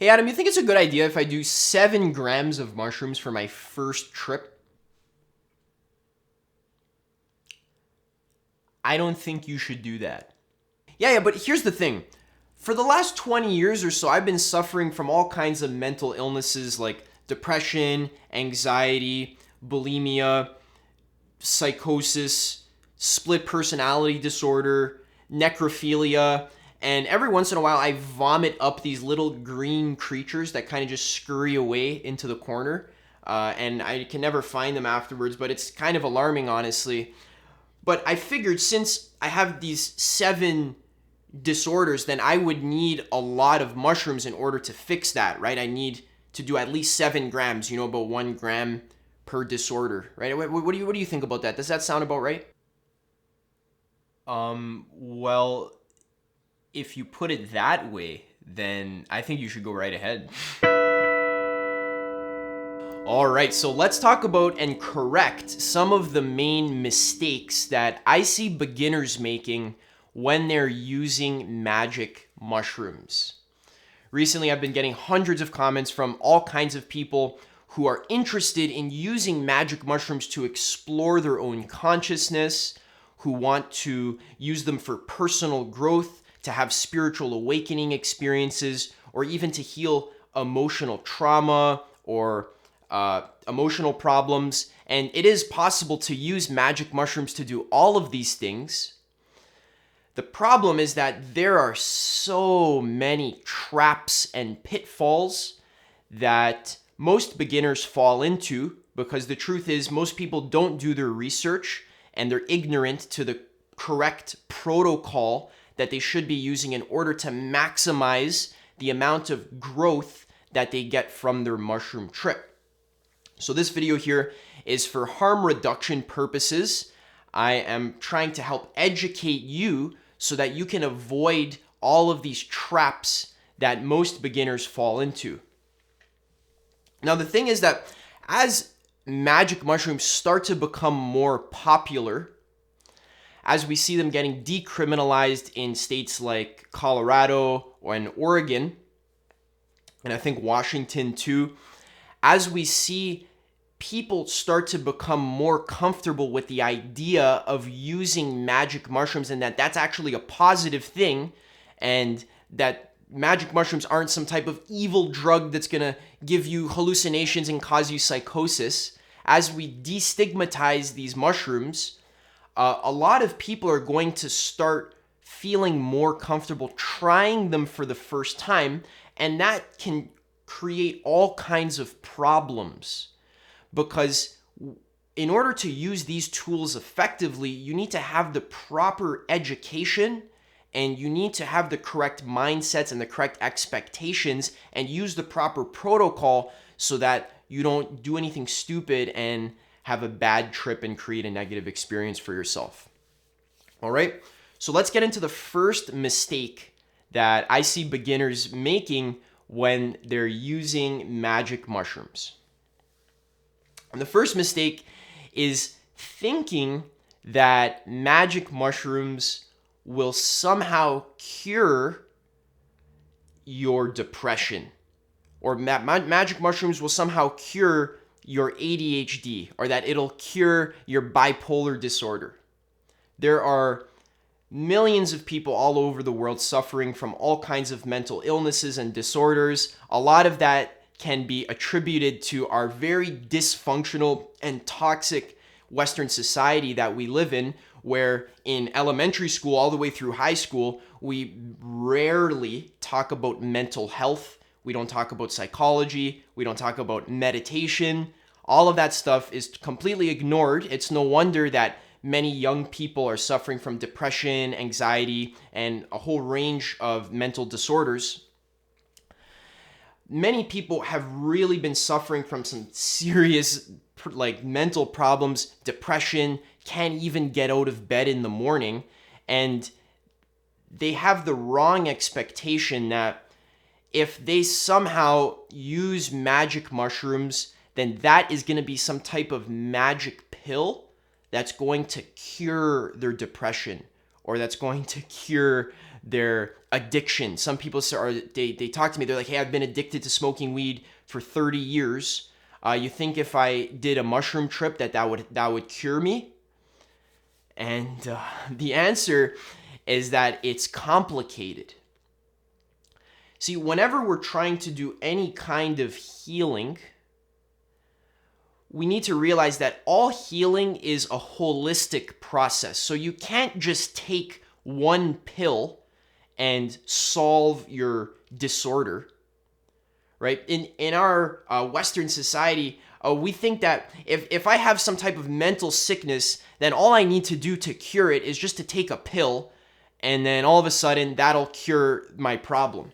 Hey Adam, you think it's a good idea if I do 7 grams of mushrooms for my first trip? I don't think you should do that. Yeah, but here's the thing. For the last 20 years or so, I've been suffering from all kinds of mental illnesses like depression, anxiety, bulimia, psychosis, split personality disorder, necrophilia, and every once in a while I vomit up these little green creatures that kind of just scurry away into the corner. And I can never find them afterwards, but it's kind of alarming, honestly. But I figured since I have these 7 disorders, then I would need a lot of mushrooms in order to fix that, right? I need to do at least 7 grams, about 1 gram per disorder, right? What do you think about that? Does that sound about right? Well, if you put it that way, then I think you should go right ahead. All right, so let's talk about and correct some of the main mistakes that I see beginners making when they're using magic mushrooms. Recently, I've been getting hundreds of comments from all kinds of people who are interested in using magic mushrooms to explore their own consciousness, who want to use them for personal growth, to have spiritual awakening experiences, or even to heal emotional trauma or emotional problems. And it is possible to use magic mushrooms to do all of these things. The problem is that there are so many traps and pitfalls that most beginners fall into, because the truth is most people don't do their research and they're ignorant to the correct protocol that they should be using in order to maximize the amount of growth that they get from their mushroom trip. So this video here is for harm reduction purposes. I am trying to help educate you so that you can avoid all of these traps that most beginners fall into. Now, the thing is that as magic mushrooms start to become more popular, as we see them getting decriminalized in states like Colorado and Oregon, and I think Washington too, as we see people start to become more comfortable with the idea of using magic mushrooms and that that's actually a positive thing, and that magic mushrooms aren't some type of evil drug that's going to give you hallucinations and cause you psychosis. As we destigmatize these mushrooms, a lot of people are going to start feeling more comfortable trying them for the first time, and that can create all kinds of problems. Because in order to use these tools effectively, you need to have the proper education and you need to have the correct mindsets and the correct expectations and use the proper protocol so that you don't do anything stupid and have a bad trip and create a negative experience for yourself. All right, so let's get into the first mistake that I see beginners making when they're using magic mushrooms. And the first mistake is thinking that magic mushrooms will somehow cure your depression, or magic mushrooms will somehow cure your ADHD, or that it'll cure your bipolar disorder. There are millions of people all over the world suffering from all kinds of mental illnesses and disorders. A lot of that can be attributed to our very dysfunctional and toxic Western society that we live in, where in elementary school all the way through high school, we rarely talk about mental health. We don't talk about psychology. We don't talk about meditation. All of that stuff is completely ignored. It's no wonder that many young people are suffering from depression, anxiety, and a whole range of mental disorders. Many people have really been suffering from some serious mental problems, depression, can't even get out of bed in the morning, and they have the wrong expectation that if they somehow use magic mushrooms, then that is going to be some type of magic pill that's going to cure their depression, or that's going to cure their addiction. Some people they talk to me, they're like, hey, I've been addicted to smoking weed for 30 years. You think if I did a mushroom trip that would cure me? And the answer is that it's complicated. See, whenever we're trying to do any kind of healing, we need to realize that all healing is a holistic process. So you can't just take one pill and solve your disorder, right? In our Western society, we think that if I have some type of mental sickness, then all I need to do to cure it is just to take a pill, and then all of a sudden that'll cure my problem.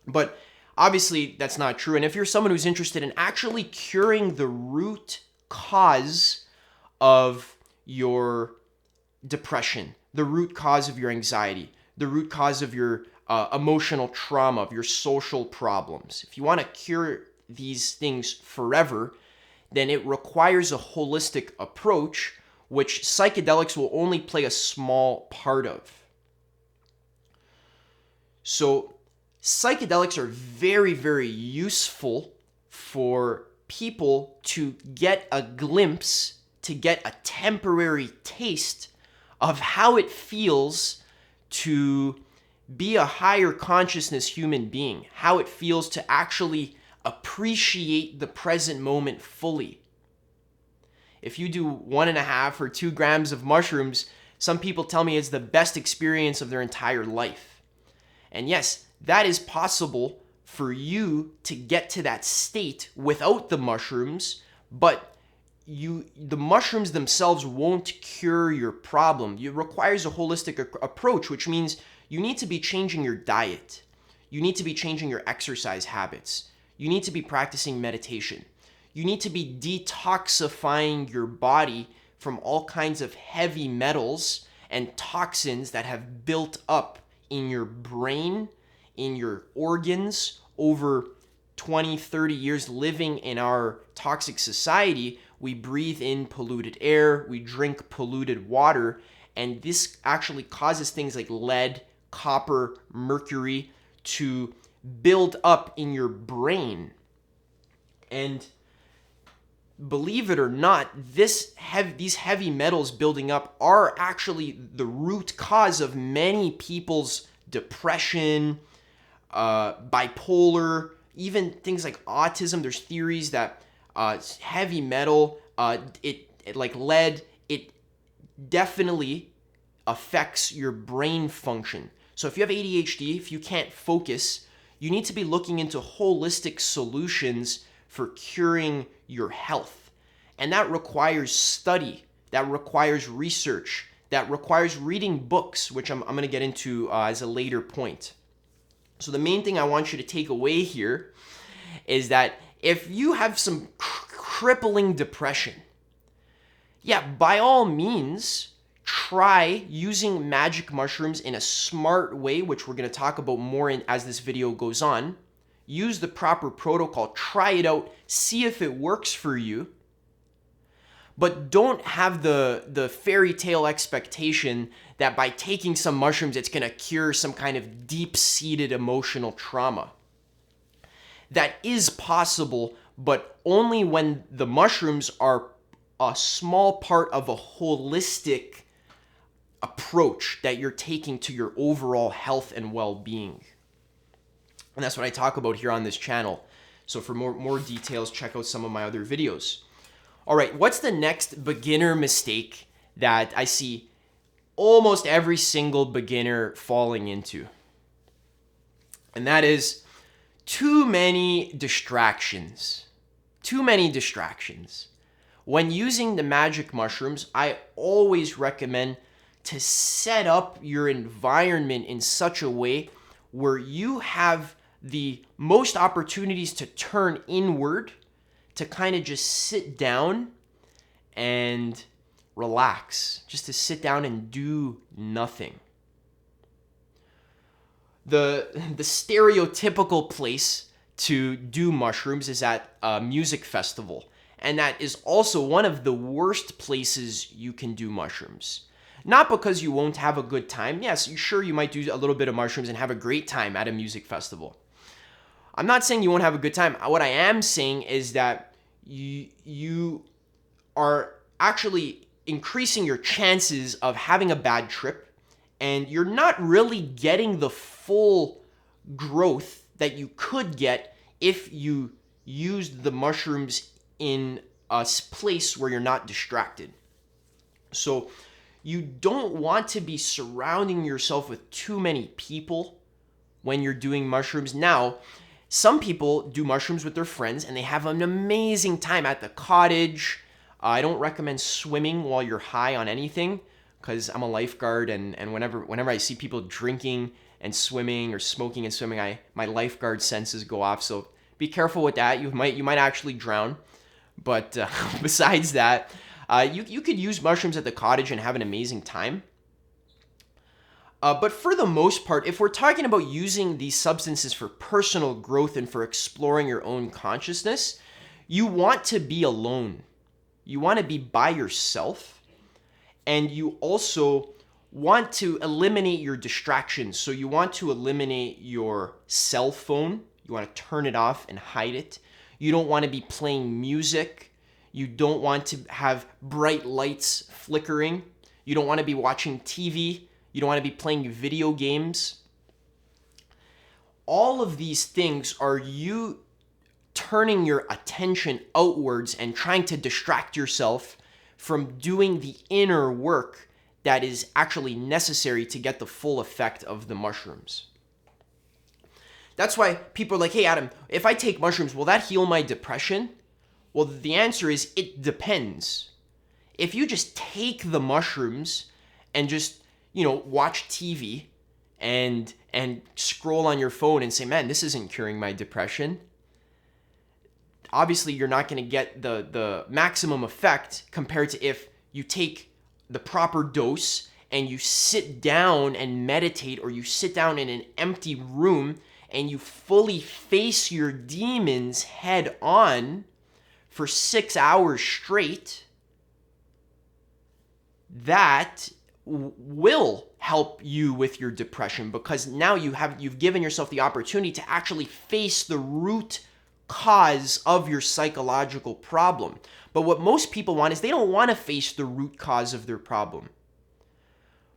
But obviously that's not true. And if you're someone who's interested in actually curing the root cause of your depression, the root cause of your anxiety, the root cause of your emotional trauma, of your social problems, if you want to cure these things forever, then it requires a holistic approach, which psychedelics will only play a small part of. So psychedelics are very, very useful for people to get a glimpse, to get a temporary taste of how it feels to be a higher consciousness human being, how it feels to actually appreciate the present moment fully. If you do 1.5 or 2 grams of mushrooms, some people tell me it's the best experience of their entire life. And yes, that is possible for you to get to that state without the mushrooms, but the mushrooms themselves won't cure your problem. It requires a holistic approach, which means you need to be changing your diet. You need to be changing your exercise habits. You need to be practicing meditation. You need to be detoxifying your body from all kinds of heavy metals and toxins that have built up in your brain, in your organs over 20, 30 years living in our toxic society. We breathe in polluted air, we drink polluted water, and this actually causes things like lead, copper, mercury to build up in your brain. And believe it or not, these heavy metals building up are actually the root cause of many people's depression, bipolar, even things like autism. There's theories that heavy metal, it like lead, it definitely affects your brain function. So if you have ADHD, if you can't focus, you need to be looking into holistic solutions for curing your health. And that requires study, that requires research, that requires reading books, which I'm going to get into as a later point. So the main thing I want you to take away here is that if you have some crippling depression, yeah, by all means, try using magic mushrooms in a smart way, which we're going to talk about more as this video goes on. Use the proper protocol, try it out, see if it works for you. But don't have the fairy tale expectation that by taking some mushrooms, it's going to cure some kind of deep-seated emotional trauma. That is possible, but only when the mushrooms are a small part of a holistic approach that you're taking to your overall health and well-being. And that's what I talk about here on this channel. So for more details, check out some of my other videos. All right, what's the next beginner mistake that I see almost every single beginner falling into? And that is too many distractions. Too many distractions. When using the magic mushrooms, I always recommend to set up your environment in such a way where you have the most opportunities to turn inward, to kind of just sit down and relax, just to sit down and do nothing. The stereotypical place to do mushrooms is at a music festival, and that is also one of the worst places you can do mushrooms. Not because you won't have a good time. Yes, sure, you might do a little bit of mushrooms and have a great time at a music festival. I'm not saying you won't have a good time. What I am saying is that you are actually increasing your chances of having a bad trip, and you're not really getting the full growth that you could get if you used the mushrooms in a place where you're not distracted. So you don't want to be surrounding yourself with too many people when you're doing mushrooms. Now, some people do mushrooms with their friends and they have an amazing time at the cottage. I don't recommend swimming while you're high on anything because I'm a lifeguard, and whenever I see people drinking and swimming or smoking and swimming, my lifeguard senses go off. So be careful with that. You might actually drown. But besides that, you could use mushrooms at the cottage and have an amazing time. But for the most part, if we're talking about using these substances for personal growth and for exploring your own consciousness, you want to be alone. You want to be by yourself. And you also want to eliminate your distractions. So you want to eliminate your cell phone. You want to turn it off and hide it. You don't want to be playing music. You don't want to have bright lights flickering. You don't want to be watching TV. You don't want to be playing video games. All of these things are you turning your attention outwards and trying to distract yourself from doing the inner work that is actually necessary to get the full effect of the mushrooms. That's why people are like, hey, Adam, if I take mushrooms, will that heal my depression? Well, the answer is it depends. If you just take the mushrooms and just, watch TV and scroll on your phone and say, man, this isn't curing my depression, obviously you're not going to get the maximum effect compared to if you take the proper dose and you sit down and meditate, or you sit down in an empty room and you fully face your demons head on for 6 hours straight. That will help you with your depression, because now you've given yourself the opportunity to actually face the root cause of your psychological problem. But what most people want is they don't want to face the root cause of their problem.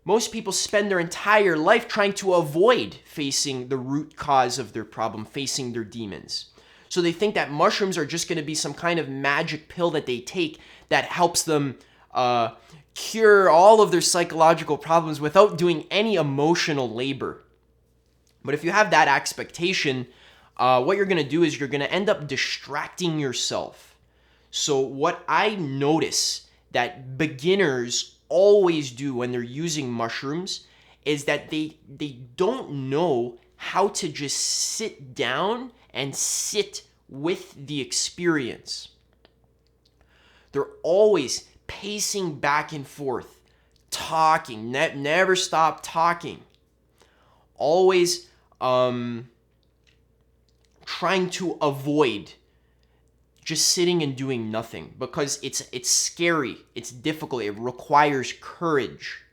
Most people spend their entire life trying to avoid facing the root cause of their problem, facing their demons. So they think that mushrooms are just going to be some kind of magic pill that they take that helps them cure all of their psychological problems without doing any emotional labor. But if you have that expectation, what you're going to do is you're going to end up distracting yourself. So what I notice that beginners always do when they're using mushrooms is that they don't know how to just sit down and sit with the experience. They're always pacing back and forth, talking, never stop talking, always trying to avoid just sitting and doing nothing, because it's scary, it's difficult, it requires courage.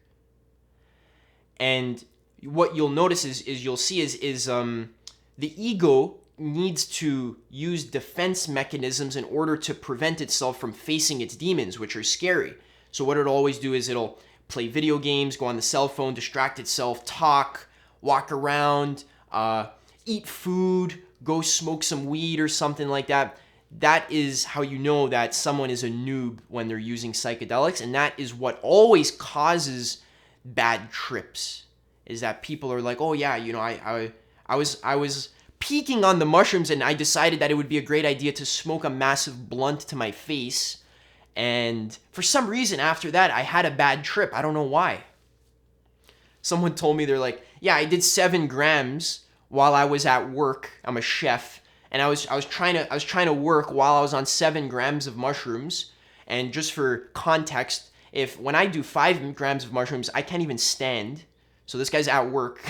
And what you'll notice is the ego needs to use defense mechanisms in order to prevent itself from facing its demons, which are scary. So what it'll always do is it'll play video games, go on the cell phone, distract itself, talk, walk around, eat food, go smoke some weed or something like that. That is how you know that someone is a noob when they're using psychedelics, and that is what always causes bad trips. Is that people are like, oh yeah, I was peaking on the mushrooms and I decided that it would be a great idea to smoke a massive blunt to my face, and for some reason after that I had a bad trip. I don't know why. Someone told me, they're like, yeah, I did 7 grams while I was at work. I'm a chef. And I was trying to work while I was on 7 grams of mushrooms. And just for context, when I do 5 grams of mushrooms, I can't even stand. So this guy's at work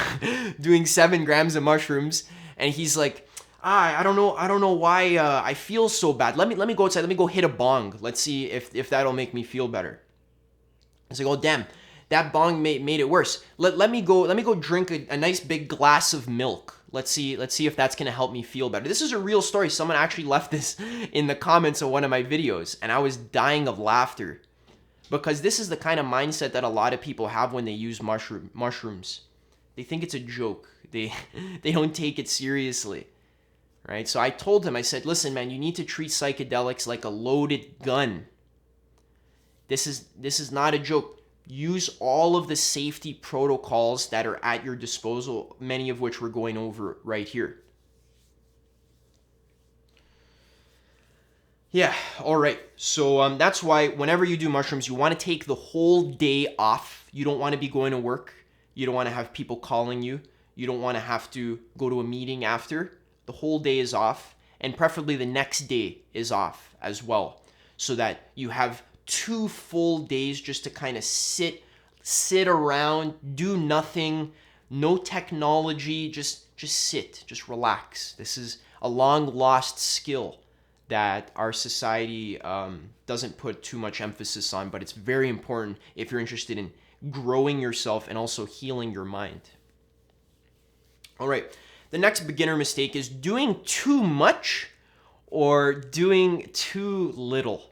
doing 7 grams of mushrooms, and he's like, I don't know why I feel so bad. Let me go outside. Let me go hit a bong. Let's see if that'll make me feel better. It's like, oh damn, that bong made it worse. Let me go drink a nice big glass of milk. Let's see if that's gonna help me feel better. This is a real story. Someone actually left this in the comments of one of my videos, and I was dying of laughter because this is the kind of mindset that a lot of people have when they use mushrooms. They think it's a joke. They don't take it seriously, right? So I told him, I said, listen, man, you need to treat psychedelics like a loaded gun. This is not a joke. Use all of the safety protocols that are at your disposal, many of which we're going over right here. Yeah, all right. So that's why whenever you do mushrooms, you want to take the whole day off. You don't want to be going to work. You don't want to have people calling you. You don't want to have to go to a meeting after. The whole day is off, and preferably the next day is off as well, so that you have 2 full days just to kind of sit around, do nothing, no technology, just sit, just relax. This is a long lost skill that our society doesn't put too much emphasis on, but it's very important if you're interested in growing yourself and also healing your mind. All right, the next beginner mistake is doing too much or doing too little.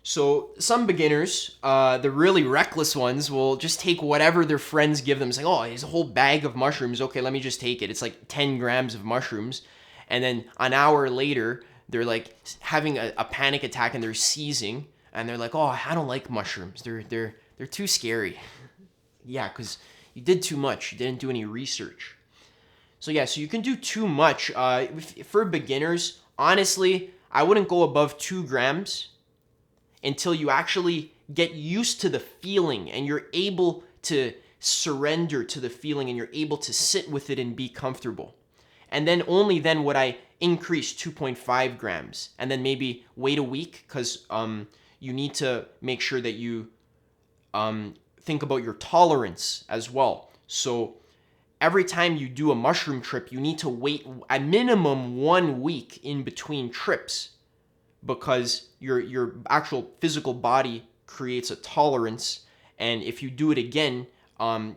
So some beginners, the really reckless ones, will just take whatever their friends give them. It's like, oh, here's a whole bag of mushrooms. Okay, let me just take it. It's like 10 grams of mushrooms. And then an hour later, they're like having a panic attack and they're seizing. And they're like, oh, I don't like mushrooms. They're too scary. Yeah, because you did too much. You didn't do any research. So yeah, so you can do too much. For beginners, honestly, I wouldn't go above 2 grams. Until you actually get used to the feeling and you're able to surrender to the feeling and you're able to sit with it and be comfortable. And then only then would I increase 2.5 grams and then maybe wait a week, because you need to make sure that you think about your tolerance as well. So every time you do a mushroom trip, you need to wait a minimum 1 week in between trips, because your actual physical body creates a tolerance, and if you do it again,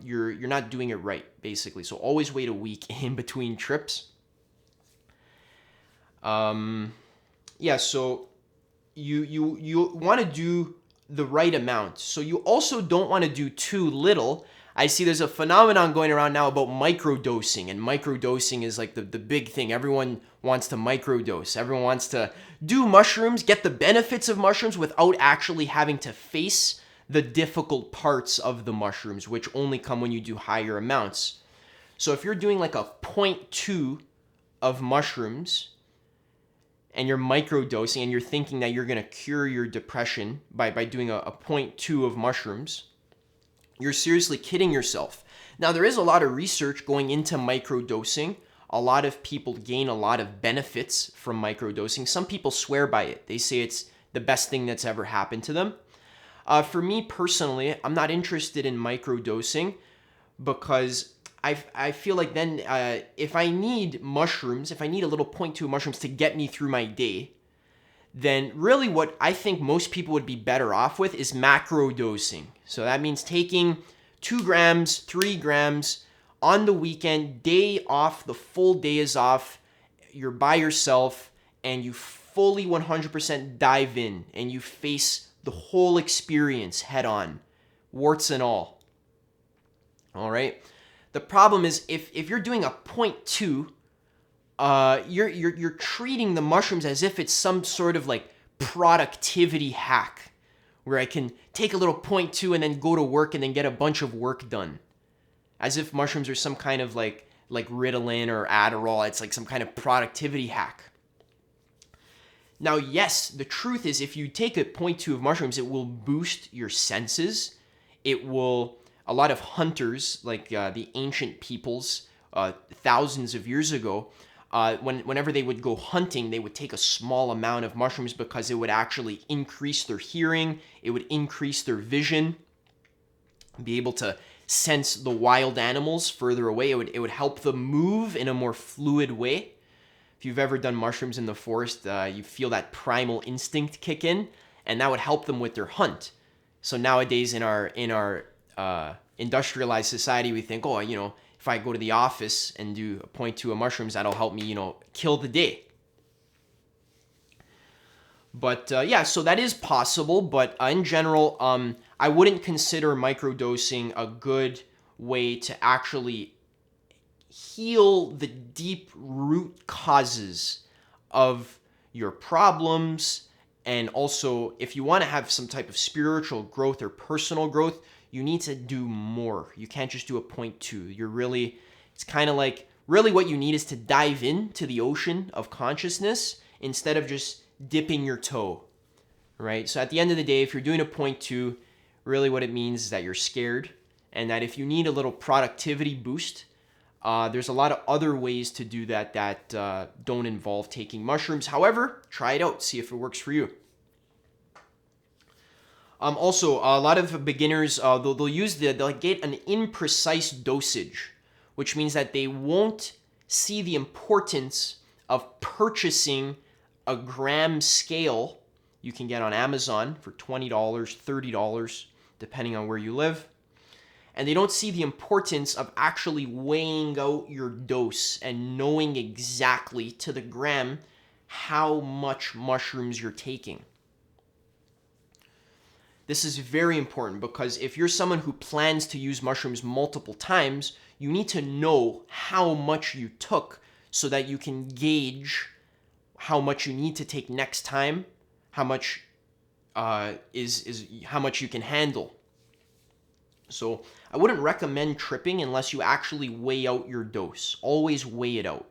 you're not doing it right, basically. So always wait a week in between trips. Yeah, so you want to do the right amount. So you also don't want to do too little. I see there's a phenomenon going around now about microdosing, and microdosing is like the big thing. Everyone wants to microdose. Everyone wants to do mushrooms, get the benefits of mushrooms without actually having to face the difficult parts of the mushrooms, which only come when you do higher amounts. So if you're doing like a 0.2 of mushrooms and you're microdosing and you're thinking that you're going to cure your depression by doing a 0.2 of mushrooms, you're seriously kidding yourself. Now, there is a lot of research going into microdosing. A lot of people gain a lot of benefits from microdosing. Some people swear by it. They say it's the best thing that's ever happened to them. For me personally, I'm not interested in microdosing because I feel like then if I need mushrooms, if I need a little 0.2 mushrooms to get me through my day, then really what I think most people would be better off with is macro dosing. So that means taking 2 grams, 3 grams on the weekend, day off, the full day is off, you're by yourself, and you fully 100% dive in, and you face the whole experience head on, warts and all. All right? The problem is if you're doing a 0.2, you're treating the mushrooms as if it's some sort of like productivity hack where I can take a little 0.2 and then go to work and then get a bunch of work done, as if mushrooms are some kind of like Ritalin or Adderall. It's like some kind of productivity hack. Now, yes, the truth is if you take a 0.2 of mushrooms, it will boost your senses. It will, a lot of hunters, like the ancient peoples thousands of years ago, whenever they would go hunting, they would take a small amount of mushrooms because it would actually increase their hearing, it would increase their vision, be able to sense the wild animals further away. It would help them move in a more fluid way. If you've ever done mushrooms in the forest, you feel that primal instinct kick in, and that would help them with their hunt. So nowadays in our industrialized society, we think, oh, if I go to the office and do a 0.2 of mushrooms, that'll help me, kill the day. But yeah, so that is possible. But in general, I wouldn't consider microdosing a good way to actually heal the deep root causes of your problems. And also, if you want to have some type of spiritual growth or personal growth, you need to do more. You can't just do a 0.2. It's kind of like, really what you need is to dive into the ocean of consciousness instead of just dipping your toe, right? So at the end of the day, if you're doing a 0.2, really what it means is that you're scared, and that if you need a little productivity boost, there's a lot of other ways to do that don't involve taking mushrooms. However, try it out, see if it works for you. Also, a lot of beginners, they'll get an imprecise dosage, which means that they won't see the importance of purchasing a gram scale you can get on Amazon for $20, $30, depending on where you live. And they don't see the importance of actually weighing out your dose and knowing exactly to the gram how much mushrooms you're taking. This is very important because if you're someone who plans to use mushrooms multiple times, you need to know how much you took so that you can gauge how much you need to take next time, how much is how much you can handle. So I wouldn't recommend tripping unless you actually weigh out your dose. Always weigh it out.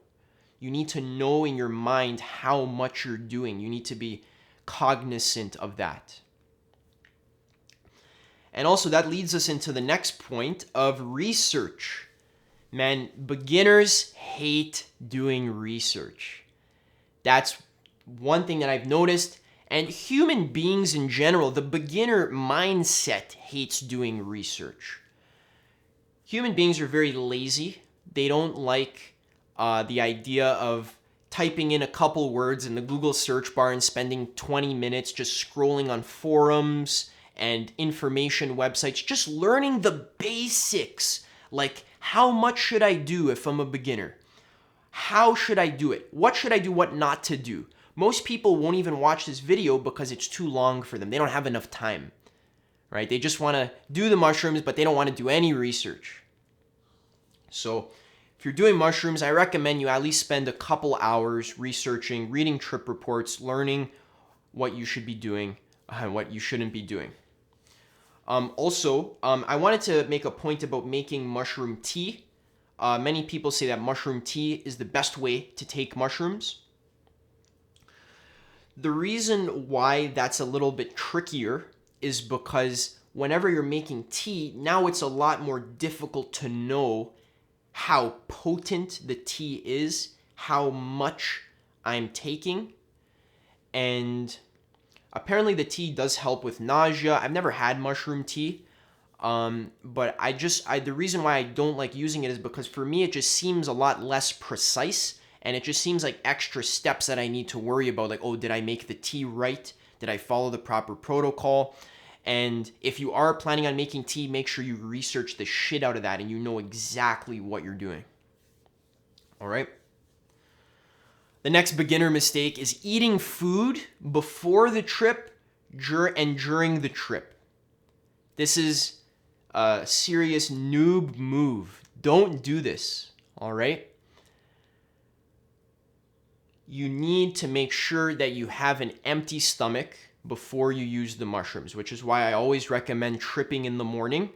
You need to know in your mind how much you're doing. You need to be cognizant of that. And also that leads us into the next point of research. Man, beginners hate doing research. That's one thing that I've noticed. And human beings in general, the beginner mindset hates doing research. Human beings are very lazy. They don't like the idea of typing in a couple words in the Google search bar and spending 20 minutes just scrolling on forums and information websites, just learning the basics. Like, how much should I do if I'm a beginner? How should I do it? What should I do? What not to do? Most people won't even watch this video because it's too long for them. They don't have enough time, right? They just want to do the mushrooms, but they don't want to do any research. So if you're doing mushrooms, I recommend you at least spend a couple hours researching, reading trip reports, learning what you should be doing and what you shouldn't be doing. Also, I wanted to make a point about making mushroom tea. Many people say that mushroom tea is the best way to take mushrooms. The reason why that's a little bit trickier is because whenever you're making tea, now it's a lot more difficult to know how potent the tea is, how much I'm taking, and apparently the tea does help with nausea. I've never had mushroom tea, but the reason why I don't like using it is because for me it just seems a lot less precise, and it just seems like extra steps that I need to worry about, like, oh, did I make the tea right? Did I follow the proper protocol? And if you are planning on making tea, make sure you research the shit out of that and you know exactly what you're doing. All right? The next beginner mistake is eating food before the trip and during the trip. This is a serious noob move. Don't do this, all right? You need to make sure that you have an empty stomach before you use the mushrooms, which is why I always recommend tripping in the morning,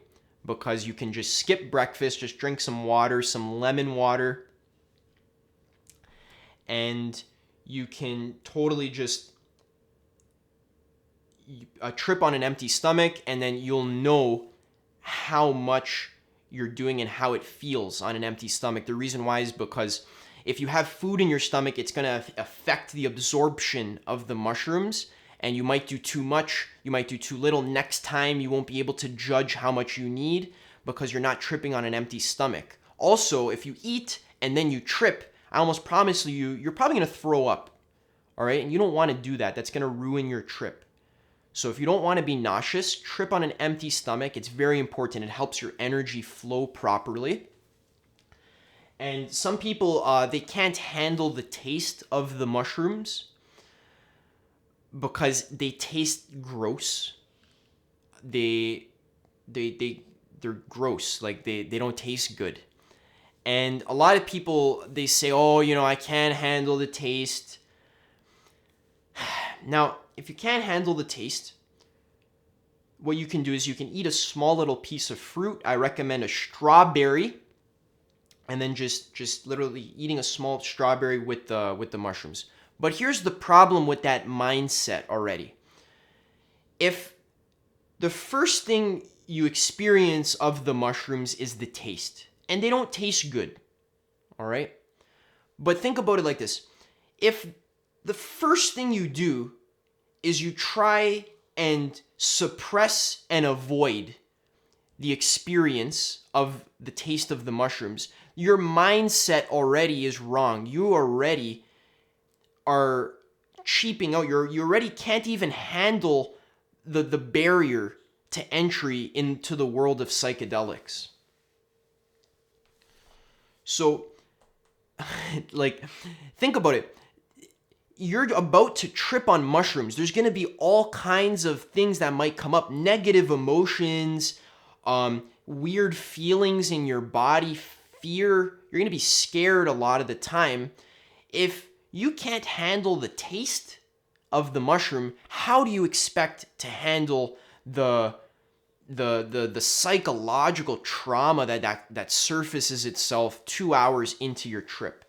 because you can just skip breakfast, just drink some water, some lemon water, and you can totally just trip on an empty stomach, and then you'll know how much you're doing and how it feels on an empty stomach. The reason why is because if you have food in your stomach, it's going to affect the absorption of the mushrooms, and you might do too much, you might do too little. Next time, you won't be able to judge how much you need because you're not tripping on an empty stomach. Also, if you eat and then you trip, I almost promise you, you're probably going to throw up, all right? And you don't want to do that. That's going to ruin your trip. So if you don't want to be nauseous, trip on an empty stomach. It's very important. It helps your energy flow properly. And some people, they can't handle the taste of the mushrooms because they taste gross. They're gross. Like they don't taste good. And a lot of people, they say, oh, I can't handle the taste. Now, if you can't handle the taste, what you can do is you can eat a small little piece of fruit. I recommend a strawberry, and then just literally eating a small strawberry with the mushrooms. But here's the problem with that mindset already. If the first thing you experience of the mushrooms is the taste, and they don't taste good, all right? But think about it like this. If the first thing you do is you try and suppress and avoid the experience of the taste of the mushrooms, your mindset already is wrong. You already are cheaping out. You already can't even handle the barrier to entry into the world of psychedelics. So, like, think about it. You're about to trip on mushrooms. There's going to be all kinds of things that might come up. Negative emotions, weird feelings in your body, fear. You're going to be scared a lot of the time. If you can't handle the taste of the mushroom, how do you expect to handle the psychological trauma that surfaces itself 2 hours into your trip?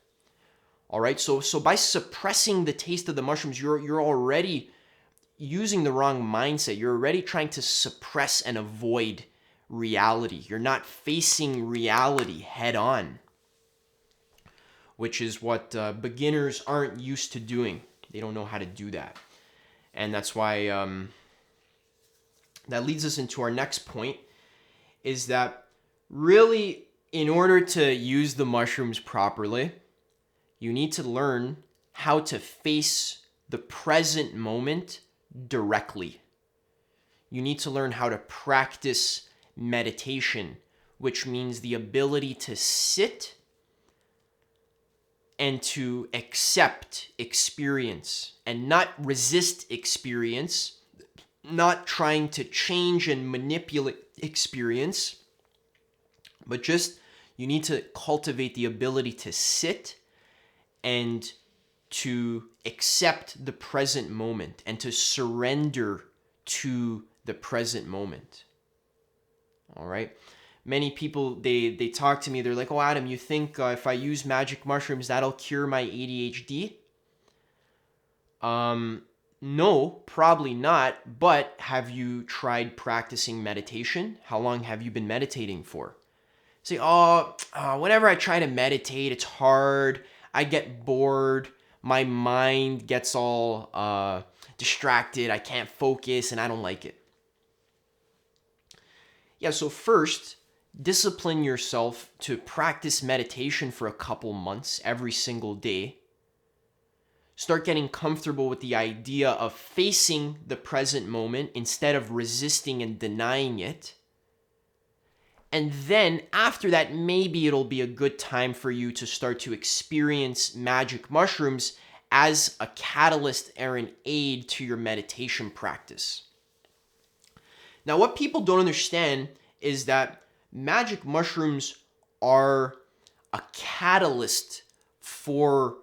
All right, so by suppressing the taste of the mushrooms, you're already using the wrong mindset. You're already trying to suppress and avoid reality. You're not facing reality head on, which is what beginners aren't used to doing. They don't know how to do that. And that's why that leads us into our next point, is that really, in order to use the mushrooms properly, you need to learn how to face the present moment directly. You need to learn how to practice meditation, which means the ability to sit and to accept experience and not resist experience, not trying to change and manipulate experience, but just you need to cultivate the ability to sit and to accept the present moment and to surrender to the present moment. All right? Many people, they talk to me, they're like, oh, Adam, you think if I use magic mushrooms, that'll cure my ADHD? No, probably not, but have you tried practicing meditation? How long have you been meditating for? Say, whenever I try to meditate, it's hard. I get bored. My mind gets all distracted. I can't focus and I don't like it. Yeah, so first, discipline yourself to practice meditation for a couple months every single day. Start getting comfortable with the idea of facing the present moment instead of resisting and denying it. And then after that, maybe it'll be a good time for you to start to experience magic mushrooms as a catalyst or an aid to your meditation practice. Now, what people don't understand is that magic mushrooms are a catalyst for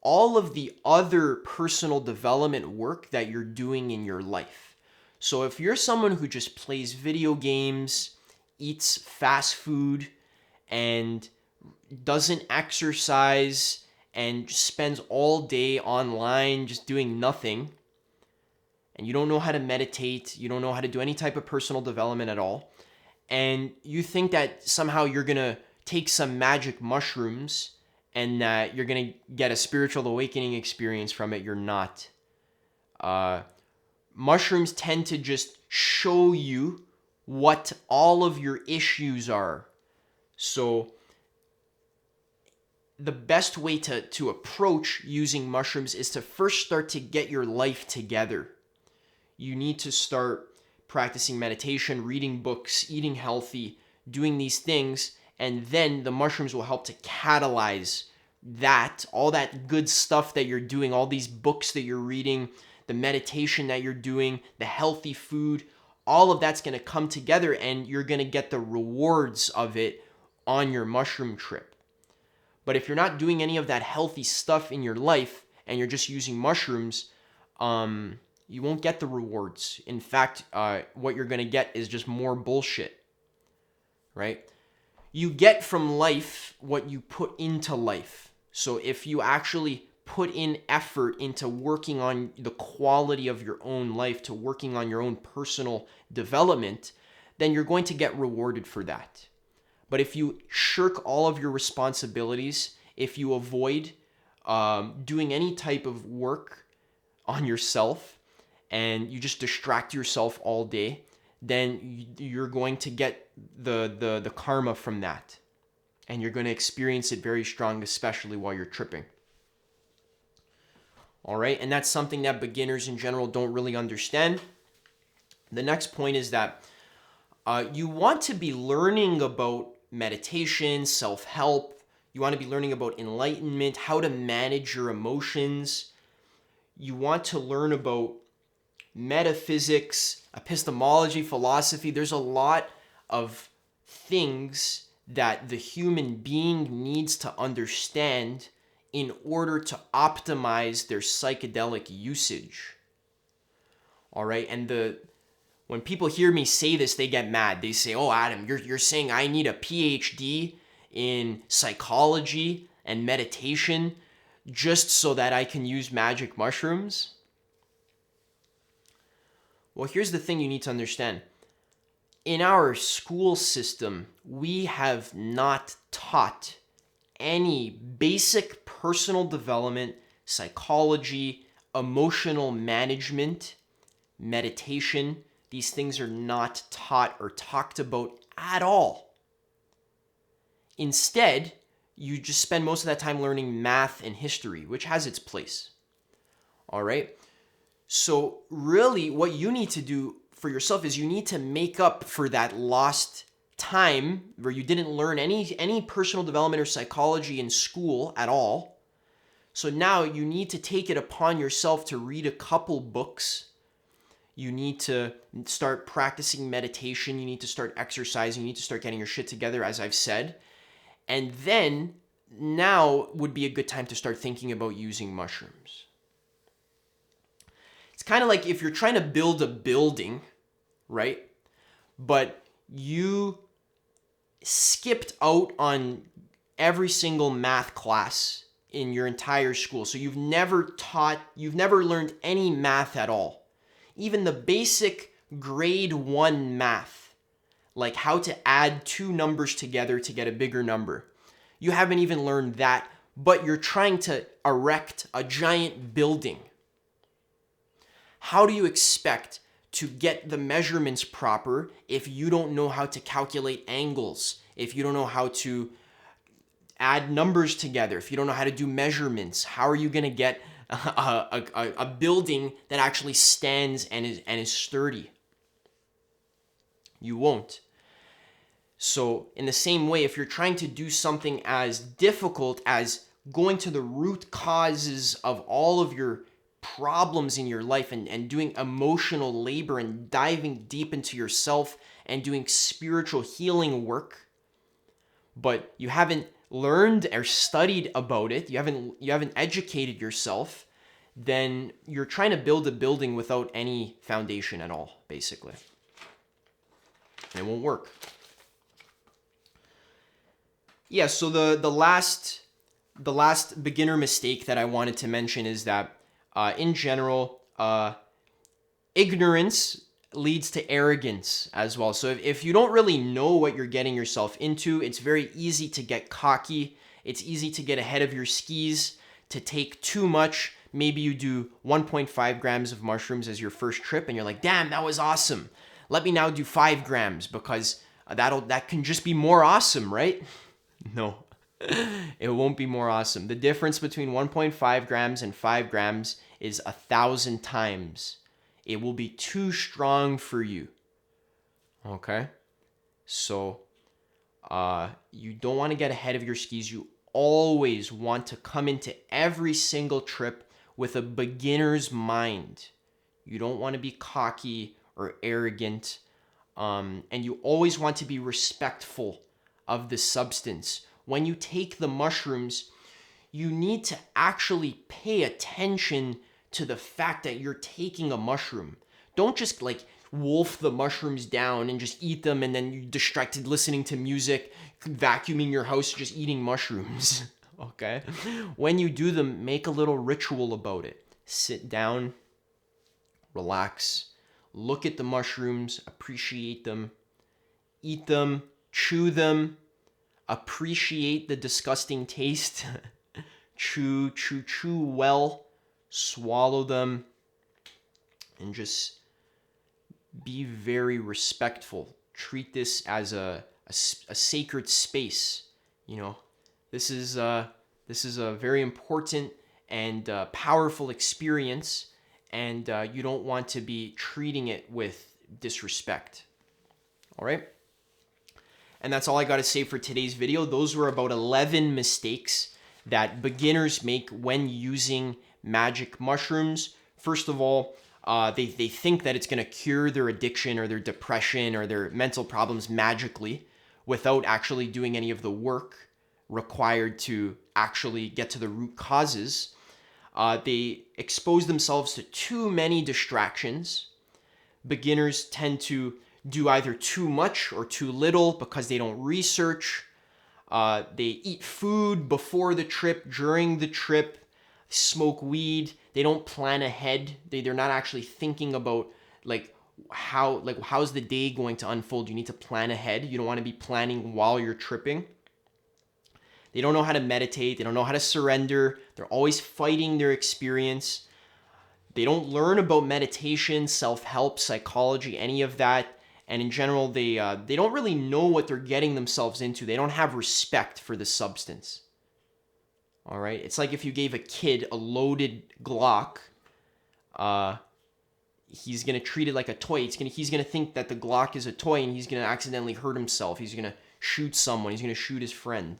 all of the other personal development work that you're doing in your life. So if you're someone who just plays video games, eats fast food, and doesn't exercise, and spends all day online just doing nothing, and you don't know how to meditate, you don't know how to do any type of personal development at all, and you think that somehow you're going to take some magic mushrooms and that you're going to get a spiritual awakening experience from it, you're not. Mushrooms tend to just show you what all of your issues are. So the best way to approach using mushrooms is to first start to get your life together. you need to start practicing meditation, reading books, eating healthy, doing these things, and then the mushrooms will help to catalyze that, all that good stuff that you're doing, all these books that you're reading, the meditation that you're doing, the healthy food, all of that's going to come together and you're going to get the rewards of it on your mushroom trip. But if you're not doing any of that healthy stuff in your life and you're just using mushrooms, you won't get the rewards. In fact, what you're going to get is just more bullshit, right? You get from life what you put into life. So if you actually put in effort into working on the quality of your own life, to working on your own personal development, then you're going to get rewarded for that. But if you shirk all of your responsibilities, if you avoid doing any type of work on yourself and you just distract yourself all day, then you're going to get the karma from that. And you're going to experience it very strong, especially while you're tripping. All right, and that's something that beginners in general don't really understand. The next point is that you want to be learning about meditation, self-help. You want to be learning about enlightenment, how to manage your emotions. You want to learn about metaphysics, epistemology, philosophy. There's a lot of things that the human being needs to understand in order to optimize their psychedelic usage. All right, and when people hear me say this, they get mad. They say, "Oh, Adam, you're saying I need a PhD in psychology and meditation just so that I can use magic mushrooms?" Well, here's the thing you need to understand. In our school system, we have not taught any basic personal development, psychology, emotional management, meditation. These things are not taught or talked about at all. Instead, you just spend most of that time learning math and history, which has its place. All right? So really what you need to do for yourself is you need to make up for that lost time where you didn't learn any personal development or psychology in school at all. So now you need to take it upon yourself to read a couple books. You need to start practicing meditation. You need to start exercising. You need to start getting your shit together, as I've said. And then now would be a good time to start thinking about using mushrooms. It's kind of like if you're trying to build a building, right? But you skipped out on every single math class in your entire school. So you've never learned any math at all. Even the basic grade 1 math, like how to add two numbers together to get a bigger number. You haven't even learned that, but you're trying to erect a giant building. How do you expect to get the measurements proper if you don't know how to calculate angles, if you don't know how to add numbers together, if you don't know how to do measurements? How are you going to get a building that actually stands and is sturdy? You won't. So in the same way, if you're trying to do something as difficult as going to the root causes of all of your problems in your life and doing emotional labor and diving deep into yourself and doing spiritual healing work, but you haven't learned or studied about it, you haven't educated yourself, then you're trying to build a building without any foundation at all, basically. And it won't work. Yeah, so the last beginner mistake that I wanted to mention is that in general, ignorance leads to arrogance as well. So if you don't really know what you're getting yourself into, it's very easy to get cocky. It's easy to get ahead of your skis, to take too much. Maybe you do 1.5 grams of mushrooms as your first trip and you're like, damn, that was awesome. Let me now do 5 grams because that can just be more awesome, right? No, it won't be more awesome. The difference between 1.5 grams and 5 grams is 1,000 times. it will be too strong for you. Okay? So you don't want to get ahead of your skis. You always want to come into every single trip with a beginner's mind. You don't want to be cocky or arrogant. And you always want to be respectful of the substance. When you take the mushrooms, you need to actually pay attention to the fact that you're taking a mushroom. Don't just like wolf the mushrooms down and just eat them and then you're distracted listening to music, vacuuming your house, just eating mushrooms. Okay? When you do them, make a little ritual about it. Sit down, relax, look at the mushrooms, appreciate them, eat them, chew them, appreciate the disgusting taste. Chew well, swallow them, and just be very respectful. Treat this as a sacred space. You know, this is a very important and powerful experience, and you don't want to be treating it with disrespect. All right? And that's all I got to say for today's video. Those were about 11 mistakes that beginners make when using magic mushrooms. First of all, they think that it's going to cure their addiction or their depression or their mental problems magically without actually doing any of the work required to actually get to the root causes. They expose themselves to too many distractions. Beginners tend to do either too much or too little because they don't research. They eat food before the trip, during the trip, smoke weed. They don't plan ahead. They're not actually thinking about how's the day going to unfold. You need to plan ahead. You don't want to be planning while you're tripping. They don't know how to meditate. They don't know how to surrender. They're always fighting their experience. They don't learn about meditation, self-help, psychology, any of that. And in general, they don't really know what they're getting themselves into. They don't have respect for the substance. All right? It's like if you gave a kid a loaded Glock, he's going to treat it like a toy. He's going to think that the Glock is a toy and he's going to accidentally hurt himself. He's going to shoot someone. He's going to shoot his friend.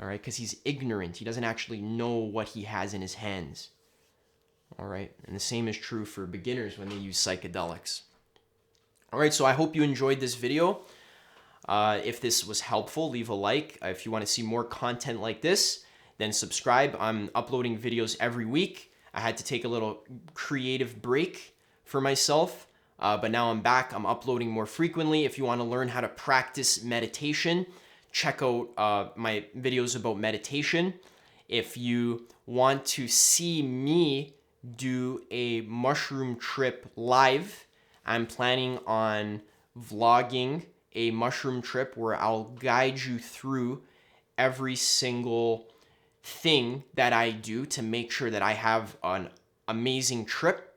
All right? Because he's ignorant. He doesn't actually know what he has in his hands. All right? And the same is true for beginners when they use psychedelics. All right, so I hope you enjoyed this video. If this was helpful, leave a like. If you want to see more content like this, then subscribe. I'm uploading videos every week. I had to take a little creative break for myself, but now I'm back. I'm uploading more frequently. If you want to learn how to practice meditation, check out my videos about meditation. If you want to see me do a mushroom trip live, I'm planning on vlogging a mushroom trip where I'll guide you through every single thing that I do to make sure that I have an amazing trip.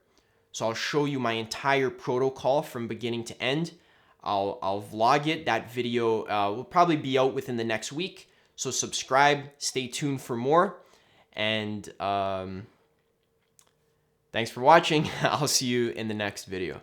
So I'll show you my entire protocol from beginning to end. I'll vlog it. That video will probably be out within the next week. So subscribe, stay tuned for more. And thanks for watching. I'll see you in the next video.